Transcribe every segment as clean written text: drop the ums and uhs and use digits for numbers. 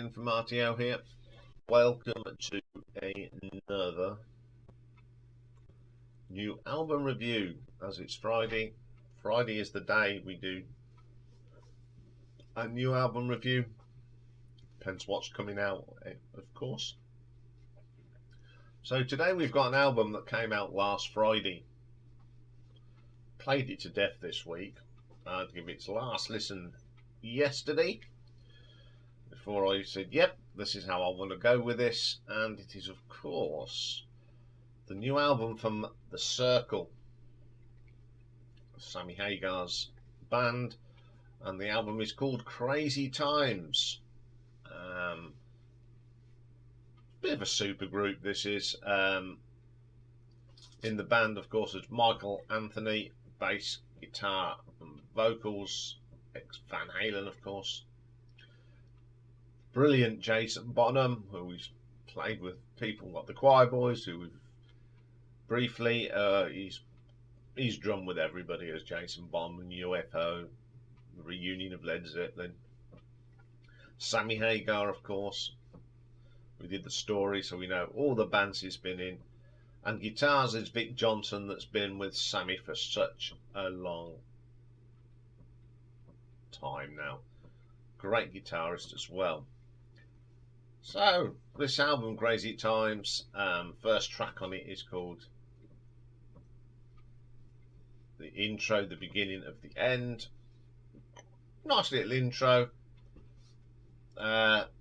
Iain from RTO here. Welcome to another new album review. As it's Friday, Friday is the day we do a new album review. Depends what's coming out, of course. So today we've got an album that came out last Friday. Played it to death this week. I'd give it its last listen yesterday, before I said, yep, this is how I want to go with this. And it is, of course, the new album from The Circle, Sammy Hagar's band, and the album is called Crazy Times. Bit of a super group this is. In the band, of course, is Michael Anthony, bass, guitar and vocals, ex-Van Halen, of course. Brilliant Jason Bonham, who we've played with people like the Choir Boys, who we've briefly, he's drummed with everybody as Jason Bonham and UFO, the reunion of Led Zeppelin. Sammy Hagar, of course, we did the story, so we know all the bands he's been in. And guitars is Vic Johnson, that's been with Sammy for such a long time now. Great guitarist as well. So this album, Crazy Times, first track on it is called The Intro, the Beginning of the End. Nice little intro,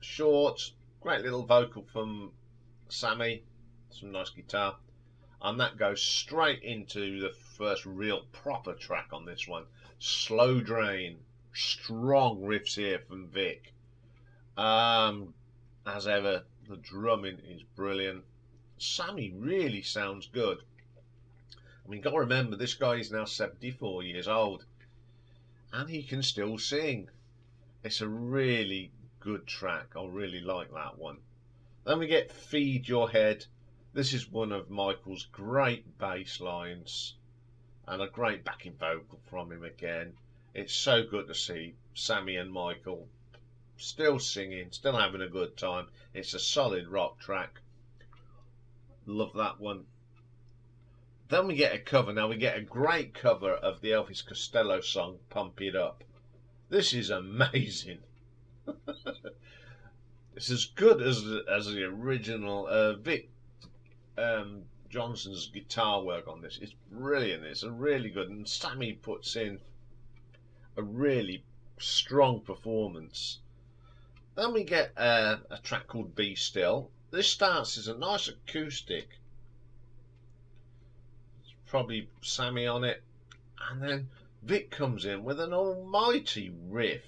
short, great little vocal from Sammy, some nice guitar, and that goes straight into the first real proper track on this one. Slow Drain, strong riffs here from Vic. As ever, the drumming is brilliant. Sammy really sounds good. I mean, got to remember, this guy is now 74 years old and he can still sing. It's a really good track. I really like that one. Then we get Feed Your Head. This is one of Michael's great bass lines and a great backing vocal from him again. It's so good to see Sammy and Michael still singing, still having a good time. It's a solid rock track. Love that one. Then we get a cover. Now we get a great cover of the Elvis Costello song Pump It Up. This is amazing. It's as good as the original. Vic Johnson's guitar work on this is brilliant. It's a really good, and Sammy puts in a really strong performance. Then we get a track called Be Still. This starts as a nice acoustic. It's probably Sammy on it. And then Vic comes in with an almighty riff.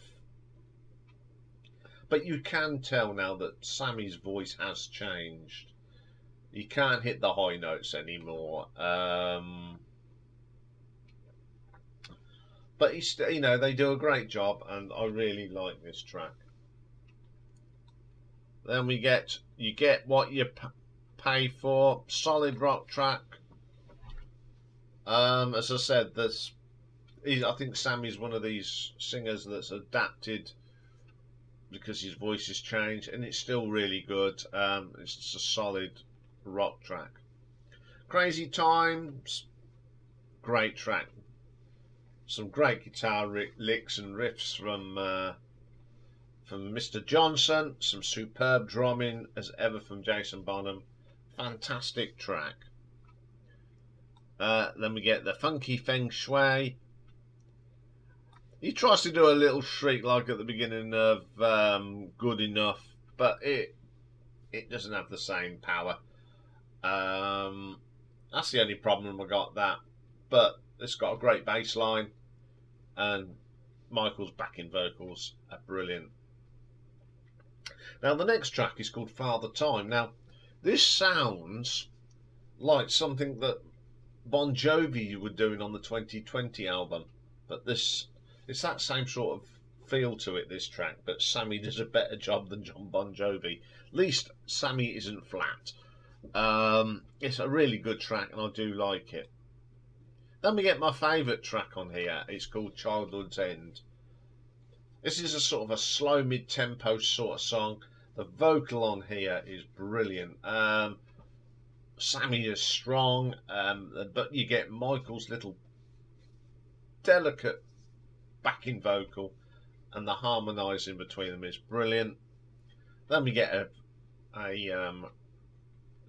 But you can tell now that Sammy's voice has changed. He can't hit the high notes anymore. But he's, you know, they do a great job, and I really like this track. Then you get what you pay for. Solid rock track. As I said, I think Sammy's one of these singers that's adapted because his voice has changed, and it's still really good. It's just a solid rock track. Crazy Times, great track. Some great guitar licks and riffs from Mr. Johnson, some superb drumming as ever from Jason Bonham. Fantastic track. Then we get the funky Feng Shui. He tries to do a little shriek like at the beginning of Good Enough, but it doesn't have the same power. That's the only problem I got that. But it's got a great bass line, and Michael's backing vocals are brilliant. Now the next track is called Father Time. Now this sounds like something that Bon Jovi were doing on the 2020 album, but it's that same sort of feel to it, this track, but Sammy does a better job than John Bon Jovi. At least Sammy isn't flat. It's a really good track and I do like it. Then we get my favourite track on here. It's called Childhood's End. This is a sort of a slow mid-tempo sort of song. The vocal on here is brilliant. Sammy is strong, but you get Michael's little delicate backing vocal, and the harmonising between them is brilliant. Then we get a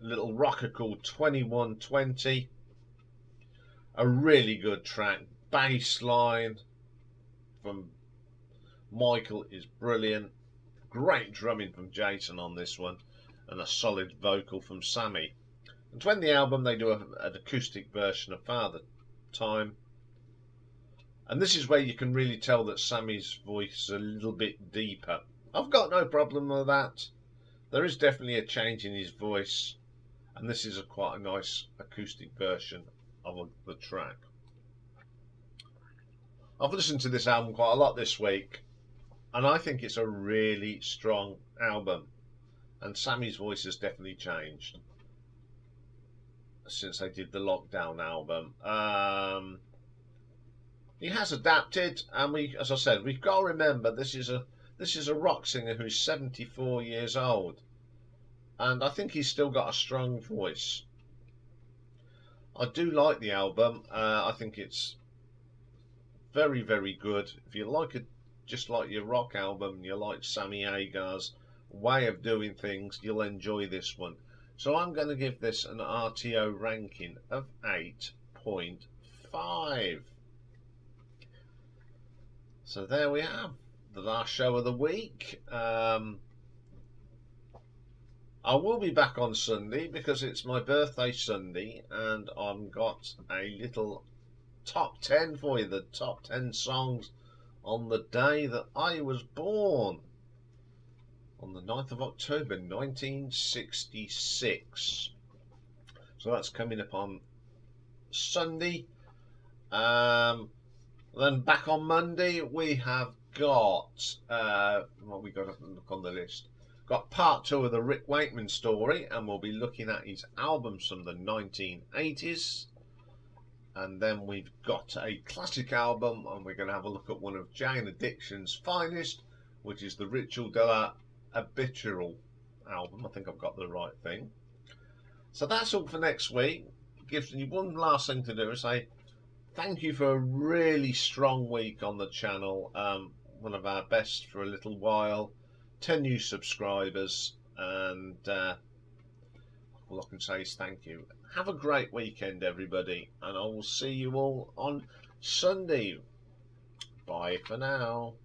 little rocker called 2120, a really good track. Bass line from Michael is brilliant. Great drumming from Jason on this one, and a solid vocal from Sammy. And when the album, they do an acoustic version of Father Time, and this is where you can really tell that Sammy's voice is a little bit deeper. I've got no problem with that. There is definitely a change in his voice, and this is quite a nice acoustic version of the track. I've listened to this album quite a lot this week, and I think it's a really strong album, and Sammy's voice has definitely changed since they did the Lockdown album. He has adapted, and as I said, we've got to remember this is a rock singer who's 74 years old, and I think he's still got a strong voice. I do like the album. I think it's very, very good. If you like it, just like your rock album, and you like Sammy Hagar's way of doing things, you'll enjoy this one. So I'm going to give this an RTO ranking of 8.5. So there we have the last show of the week. I will be back on Sunday because it's my birthday Sunday, and I've got a little top 10 for you, the top 10 songs on the day that I was born, on the 9th of October 1966. So that's coming up on Sunday. Then back on Monday we have got what we got to look on the list. Got part 2 of the Rick Wakeman story, and we'll be looking at his albums from the 1980s. And then we've got a classic album, and we're going to have a look at one of Jane Addiction's finest, which is the Ritual de la Habitual album. I think I've got the right thing. So that's all for next week. It gives me one last thing to do, is say thank you for a really strong week on the channel. One of our best for a little while. 10 new subscribers, and all I can say is thank you. Have a great weekend, everybody, and I will see you all on Sunday. Bye for now.